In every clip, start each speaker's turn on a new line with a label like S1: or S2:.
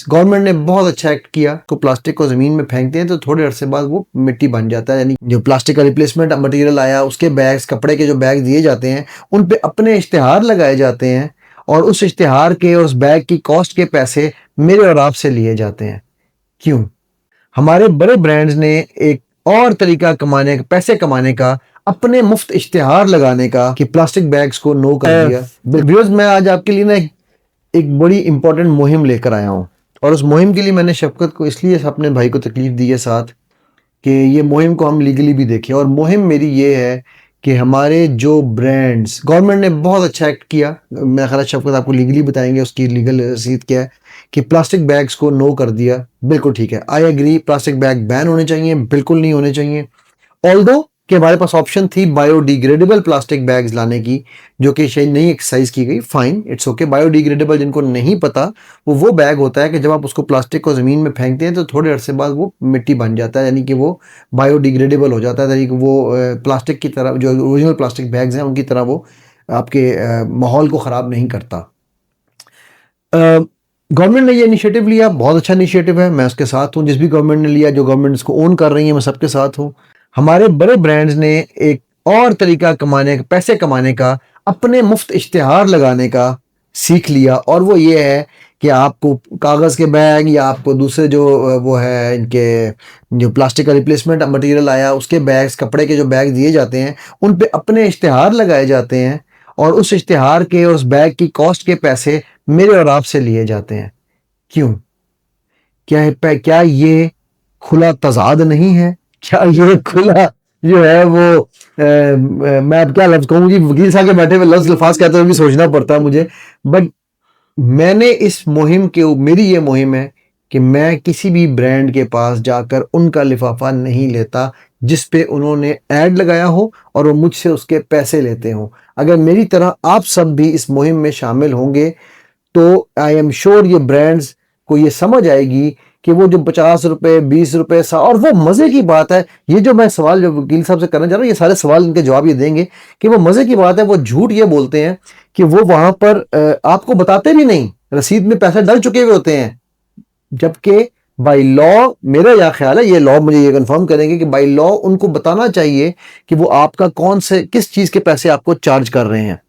S1: Government ने बहुत अच्छा एक्ट किया, तो प्लास्टिक को जमीन में फेंकते हैं तो थोड़े अरसे बाद वो मिट्टी बन जाता है। यानी जो प्लास्टिक का रिप्लेसमेंट मटेरियल आया, उसके बैग्स, कपड़े के जो बैग दिए जाते हैं, उन पे अपने इश्तिहार लगाए जाते हैं और उस इश्तिहार के और उस बैग की कॉस्ट के पैसे मेरे और आपसे लिए जाते हैं। क्यों? हमारे बड़े ब्रांड्स ने एक और तरीका कमाने, पैसे कमाने का, अपने मुफ्त इश्तिहार लगाने का, कि प्लास्टिक बैग्स को नो कर दिया। व्यूअर्स, मैं आज आपके लिए ना एक बड़ी इंपॉर्टेंट मुहिम लेकर आया हूँ, और उस मुहिम के लिए मैंने शफकत को इसलिए अपने भाई को तकलीफ दी है साथ, कि ये मुहिम को हम लीगली भी देखें। और मुहिम मेरी ये है कि हमारे जो ब्रांड्स, गवर्नमेंट ने बहुत अच्छा एक्ट किया, मेरा ख्याल है शफकत आपको लीगली बताएंगे उसकी लीगल रसीद क्या है, कि प्लास्टिक बैग्स को नो कर दिया। बिल्कुल ठीक है, I agree, plastic bag ban होने चाहिए, बिल्कुल नहीं होने चाहिए। ऑल्दो कि हमारे पास ऑप्शन थी बायोडिग्रेडेबल प्लास्टिक बैग्स लाने की, जो कि शायद नहीं एक्सरसाइज की गई, फाइन, इट्स ओके। बायोडिग्रेडेबल, जिनको नहीं पता, वो बैग होता है कि जब आप उसको प्लास्टिक को ज़मीन में फेंकते हैं तो थोड़े अरसे बाद वो मिट्टी बन जाता है, यानी कि वो बायोडिग्रेडेबल हो जाता है, यानी कि वो प्लास्टिक की तरह, जो ओरिजिनल प्लास्टिक बैग्स हैं उनकी तरह वो आपके माहौल को ख़राब नहीं करता। गवर्नमेंट ने ये इनिशिएटिव लिया, बहुत अच्छा इनिशिएटिव है, मैं उसके साथ हूँ। जिस भी गवर्नमेंट ने लिया, जो गवर्नमेंट इसको ओन कर रही है, मैं सबके साथ हूँ। हमारे बड़े ब्रांड्स ने एक और तरीका कमाने, पैसे कमाने का, अपने मुफ्त इश्तिहार लगाने का सीख लिया, और वो ये है कि आपको कागज़ के बैग, या आपको दूसरे जो वो है इनके जो प्लास्टिक का रिप्लेसमेंट मटेरियल आया, उसके बैग्स, कपड़े के जो बैग दिए जाते हैं, उन पे अपने इश्तिहार लगाए जाते हैं और उस इश्तिहार के और उस बैग की कॉस्ट के पैसे मेरे और आपसे लिए जाते हैं। क्यों? क्या ये खुला तजाद नहीं है? क्या ये खुला जो है वो मैं अब क्या लफ्ज कहूँ जी, वकील साहब के बैठे हुए लफ्ज अल्फाज कहते हुए भी सोचना पड़ता है मुझे। बट मैंने इस मुहिम के, मेरी ये मुहिम है कि मैं किसी भी ब्रांड के पास जाकर उनका लिफाफा नहीं लेता जिस पे उन्होंने ऐड लगाया हो और वो मुझसे उसके पैसे लेते हो। अगर मेरी तरह आप सब भी इस मुहिम में शामिल होंगे तो आई एम श्योर ये ब्रांड्स को ये समझ आएगी कि वो जो 50 रुपए, 20 रुपए, और वो मजे की बात है, ये जो मैं सवाल जो वकील साहब से करना चाह रहा हूँ, ये सारे सवाल इनके जवाब ये देंगे कि वो मजे की बात है, वो झूठ ये बोलते हैं कि वो वहां पर आपको बताते भी नहीं, रसीद में पैसे डल चुके हुए होते हैं, जबकि बाई लॉ, मेरा यह ख्याल है, ये लॉ मुझे ये कंफर्म करेंगे कि बाई लॉ उनको बताना चाहिए कि वो आपका कौन से, किस चीज के पैसे आपको चार्ज कर रहे हैं।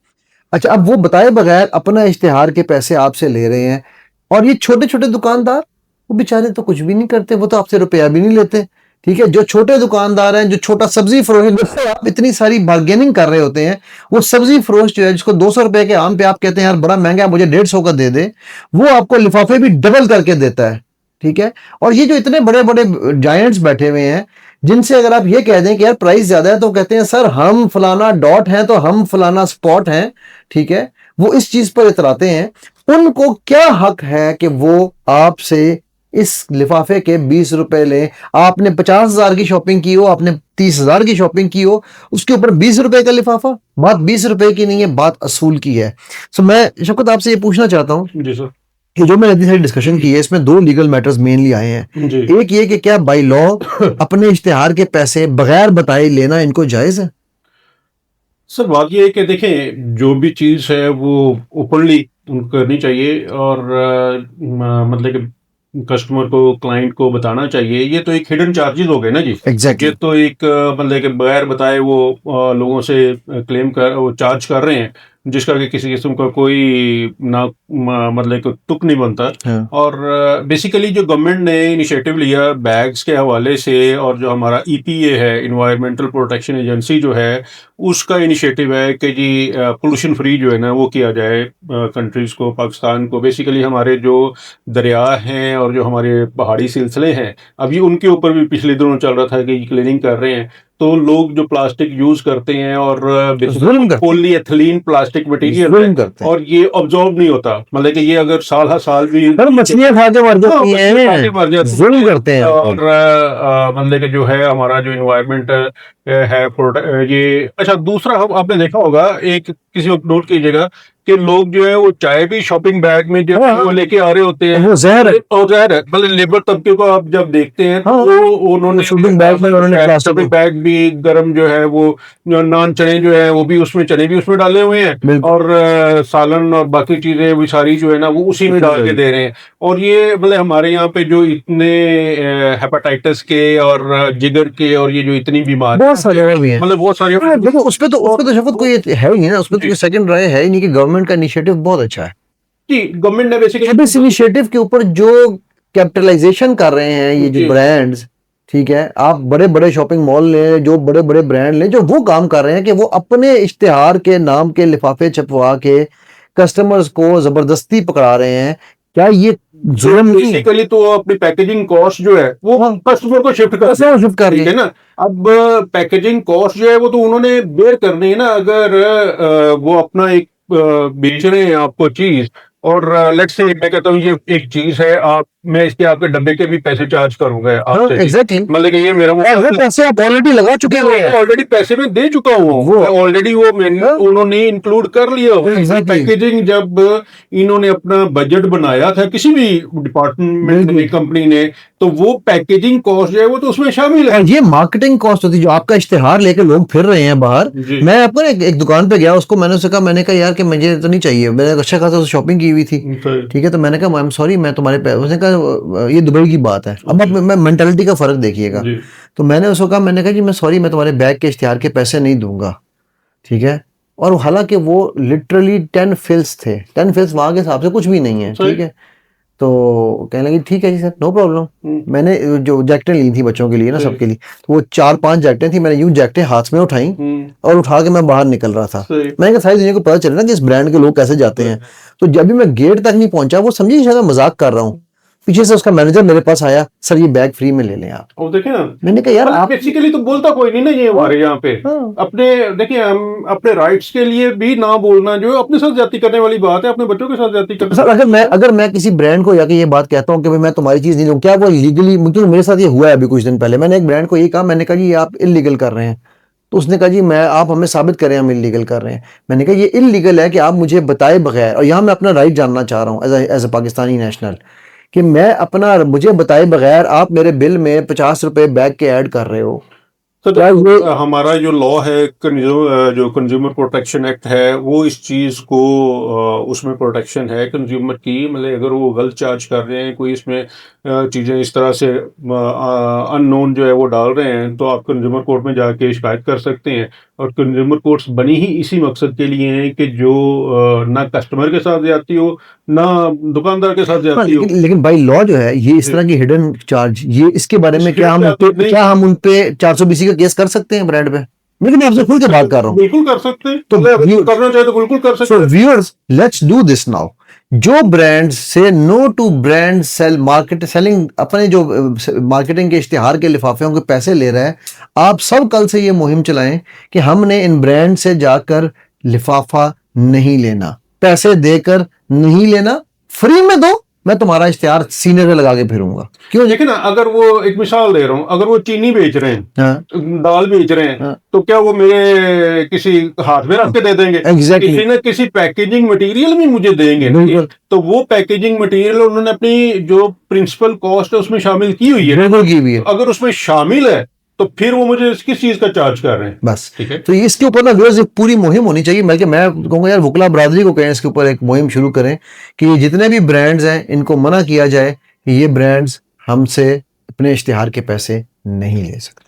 S1: अच्छा, अब वो बताए बगैर अपना इश्तिहार के पैसे आपसे ले रहे हैं, और ये छोटे छोटे दुकानदार, वो बेचारे तो कुछ भी नहीं करते, वो तो आपसे रुपया भी नहीं लेते। ठीक है, जो छोटे दुकानदार हैं, जो छोटा सब्जी फरोश, जिससे आप इतनी सारी बार्गेनिंग कर रहे होते हैं, वो सब्जी फरोश जो है, जिसको 200 रुपए के आम पे आप कहते हैं यार बड़ा महंगा है, मुझे 150 का दे दे, वो आपको लिफाफे भी डबल करके देता है। ठीक है, और ये जो इतने बड़े बड़े जायंट्स बैठे हुए हैं, जिनसे अगर आप ये कह दें कि यार प्राइस ज्यादा है, तो कहते हैं सर हम फलाना डॉट हैं, तो हम फलाना स्पॉट हैं। ठीक है, वो इस चीज पर इतराते हैं। उनको क्या हक है कि वो आपसे इस लिफाफे के 20 रुपए लें? आपने 50,000 की शॉपिंग की हो, आपने 30,000 की शॉपिंग की हो, उसके ऊपर 20 रुपए का लिफाफा। बात 20 रुपए की नहीं है, बात असूल की है। सो मैं शौकत आपसे ये पूछना चाहता हूँ
S2: जी सर,
S1: कि जो मैंने इतनी सारी डिस्कशन की है, इसमें दो लीगल मैटर्स मेनली आए हैं।
S2: जी
S1: एक ये कि क्या बाई लॉ अपने इश्तिहार के पैसे बगैर बताए लेना इनको जायज है?
S2: सर, बात ये है कि देखें, जो भी चीज़ है वो ओपनली उनको करनी चाहिए, और मतलब कि कस्टमर को, क्लाइंट को बताना चाहिए। ये तो एक हिडन चार्जेस हो गए ना जी।
S1: एग्जैक्टली।
S2: ये तो एक मतलब कि बगैर बताए वो लोगों से क्लेम कर, वो चार्ज कर रहे हैं, जिसका कि किसी किस्म का कोई ना मतलब कि तुक नहीं बनता।
S1: हाँ।
S2: और बेसिकली जो गवर्नमेंट ने इनिशिएटिव लिया बैग्स के हवाले से, और जो हमारा ईपीए है, इन्वायरमेंटल प्रोटेक्शन एजेंसी जो है, उसका इनिशिएटिव है कि जी पोल्यूशन फ्री जो है ना वो किया जाए कंट्रीज़ को, पाकिस्तान को। बेसिकली हमारे जो दरिया हैं और जो हमारे पहाड़ी सिलसिले हैं, अभी उनके ऊपर भी पिछले दिनों चल रहा था कि क्लीनिंग कर रहे हैं। तो लोग जो प्लास्टिक यूज़ करते हैं, और
S1: जुल्म करते हैं,
S2: पॉलीएथिलीन प्लास्टिक मटेरियल है,
S1: जुल्म करते हैं।
S2: और ये ऑब्जॉर्ब नहीं होता। मतलब कि ये अगर साल हर साल भी
S1: सर मछलियां खा के मर जाती
S2: मछलियाँ खा के मर
S1: हैं,
S2: जाती
S1: जुल्म
S2: हैं।
S1: करते हैं।
S2: और मतलब कि जो है हमारा जो इन्वायरमेंट है ये। अच्छा, दूसरा हम आपने देखा होगा, एक किसी वक्त नोट कीजिएगा कि लोग जो है वो चाय भी शॉपिंग बैग में जो है वो लेके आ रहे होते हैं।
S1: वो जहर है।
S2: और ज़ाहिर है मतलब लेबर तबके को आप जब देखते हैं तो वो उन्होंने
S1: शॉपिंग बैग में उन्होंने प्लास्टिक
S2: शॉपिंग बैग भी गरम जो है वो नान चने जो है वो भी उसमें चने भी उसमें डाले हुए हैं और सालन और बाकी चीजें भी सारी जो है ना वो उसी में डाल के दे रहे हैं। और ये मतलब हमारे यहाँ पे जो इतने हेपेटाइटिस के और जिगर के और ये जो इतनी बीमारी
S1: बहुत सारी और भी है,
S2: मतलब बहुत सारी
S1: देखो उस पे तो शफकत कोई है ही नहीं ना, उसमें तो सेकंड राय है ही नहीं कि गवर्नमेंट का इनिशिएटिव बहुत अच्छा है।
S2: जी गवर्नमेंट ने बेसिकली
S1: अब इस इनिशिएटिव के ऊपर जो कैपिटलाइजेशन कर रहे हैं ये जो ब्रांड्स, ठीक है, आप बड़े बड़े शॉपिंग मॉल लें, जो बड़े बड़े ब्रांड लें, जो वो काम कर रहे हैं कि वो अपने इश्तिहार के नाम के लिफाफे छपवा के कस्टमर्स को जबरदस्ती पकड़ा रहे हैं, क्या ये जुर्म नहीं है?
S2: बेसिकली तो अपनी पैकेजिंग कॉस्ट जो है वो कस्टमर को शिफ्ट कर रही है ना। अब पैकेजिंग कॉस्ट जो है वो तो उन्होंने बेयर करनी है ना। अगर वो अपना एक बेच रहे हैं आपको चीज और लेट्स से मैं कहता हूँ ये एक चीज है, आप मैं इसके आपके डब्बे के भी पैसे चार्ज करूंगा आपसे।
S1: एग्जैक्टली,
S2: मतलब कि ये मेरा
S1: पैसे आप ऑलरेडी लगा चुके हुए हैं,
S2: ऑलरेडी पैसे में दे चुका हूँ वो ऑलरेडी वो मैंने उन्होंने इंक्लूड कर लिया। पैकेजिंग जब इन्होंने अपना बजट बनाया था किसी भी डिपार्टमेंट में कंपनी ने तो वो पैकेजिंग कॉस्ट जो है वो तो उसमें शामिल है।
S1: ये मार्केटिंग कॉस्ट होती है जो आपका इश्तिहार लेके लोग फिर रहे हैं बाहर। मैं आपको एक दुकान पे गया, उसको मैंने उससे कहा, मैंने कहा यार कि मुझे तो नहीं चाहिए, मैंने अच्छा खासा शॉपिंग की हुई थी, ठीक है, तो मैंने कहा आई एम सॉरी मैं तुम्हारे उसने कहा ये दुबई की बात है। अब आप मेंटालिटी का फर्क देखिएगा। तो मैंने उसको कहा, मैंने कहा जी मैं सॉरी मैं तुम्हारे बैग के इश्तिहार के पैसे नहीं दूंगा, ठीक है। और हालांकि वो लिटरली 10 फिल्स थे, 10 फिल्स वहां के हिसाब से कुछ भी नहीं है, ठीक है। तो कहने लगी ठीक है जी सर नो प्रॉब्लम। मैंने जो जैकेटें ली थी बच्चों के लिए ना सबके लिए, तो वो 4-5 जैकेटें थी, मैंने यूं जैकेटें हाथ में उठाई और उठा के मैं बाहर निकल रहा था। मैंने कहा सारी दुनिया को पता चले ना कि इस ब्रांड के लोग कैसे जाते हैं। तो जब भी मैं गेट तक नहीं पहुंचा वो समझी शायद मैं मजाक कर रहा हूँ, पीछे से उसका मैनेजर मेरे पास आया, सर ये बैग फ्री में ले लें आप।
S2: और देखिए ना,
S1: मैंने कहा यार आप
S2: बेसिकली तो बोलता कोई नहीं ना ये हमारे यहाँ पे। अपने देखिए हम अपने राइट्स के लिए भी ना बोलना जो है अपने साथ ज्यादती करने वाली बात है, अपने बच्चों के साथ ज्यादती करना।
S1: सर अगर मैं किसी ब्रांड को जाके ये बात कहता हूँ कि भाई मैं तुम्हारी चीज नहीं लूँ, क्या वो लीगली, क्योंकि मेरे साथ ये हुआ है अभी कुछ दिन पहले, मैंने एक ब्रांड को ये कहा, मैंने कहा जी आप इलीगल कर रहे हैं, तो उसने कहा जी आप हमें साबित करें हम इलीगल कर रहे हैं। मैंने कहा ये इलीगल है कि आप मुझे बताए बगैर, और यहाँ मैं अपना राइट जानना चाह रहा हूँ एज ए पाकिस्तानी नेशनल, कि मैं अपना मुझे बताए बगैर आप मेरे बिल में 50 रुपए बैग के ऐड कर रहे हो।
S2: तो हमारा जो लॉ है जो कंज्यूमर प्रोटेक्शन एक्ट है वो इस चीज़ को उसमें प्रोटेक्शन है कंज्यूमर की। मतलब अगर वो गलत चार्ज कर रहे हैं, कोई इसमें चीज़ें इस तरह से अननोन जो है वो डाल रहे हैं, तो आप कंज्यूमर कोर्ट में जाके शिकायत कर सकते हैं। और कंज्यूमर कोर्ट्स बनी ही इसी मकसद के लिए हैं कि जो ना कस्टमर के साथ ज्यादती हो ना दुकानदार के साथ ज्यादती हो।
S1: लेकिन भाई लॉ जो है ये इस तरह की हिडन चार्ज, ये इसके बारे में क्या हम उन पे 420 का केस कर सकते हैं ब्रांड पे? लेकिन मैं आपसे खुल के बात कर रहा हूँ,
S2: बिल्कुल कर सकते हैं,
S1: तो
S2: करना चाहे तो बिल्कुल कर सकते हैं।
S1: Viewers let's do this now. जो ब्रांड से नो टू ब्रांड सेलिंग, अपने जो मार्केटिंग के इश्तिहार के लिफाफियों के पैसे ले रहा है, आप सब कल से ये मुहिम चलाएं कि हमने इन ब्रांड से जाकर लिफाफा नहीं लेना, पैसे देकर नहीं लेना, फ्री में दो, मैं तुम्हारा इश्तिहार सीने पे लगा के फिरूंगा। क्यों?
S2: देखिए ना, अगर वो एक मिसाल दे रहा हूँ, अगर वो चीनी बेच रहे हैं, दाल बेच रहे हैं, तो क्या वो मेरे किसी हाथ में रख के दे देंगे? किसी न किसी पैकेजिंग मटेरियल में मुझे देंगे, तो वो पैकेजिंग मटेरियल उन्होंने अपनी जो प्रिंसिपल कॉस्ट है उसमें शामिल की हुई है। अगर उसमें शामिल है तो फिर वो मुझे किस चीज का चार्ज कर रहे हैं? बस ठीक है।
S1: तो इसके ऊपर ना व्यूअर्स एक पूरी मुहिम होनी चाहिए। मैं कहूँगा यार वकला बरादरी को कहें इसके ऊपर एक मुहिम शुरू करें कि जितने भी ब्रांड्स हैं इनको मना किया जाए कि ये ब्रांड्स हमसे अपने इश्तिहार के पैसे नहीं ले सकते।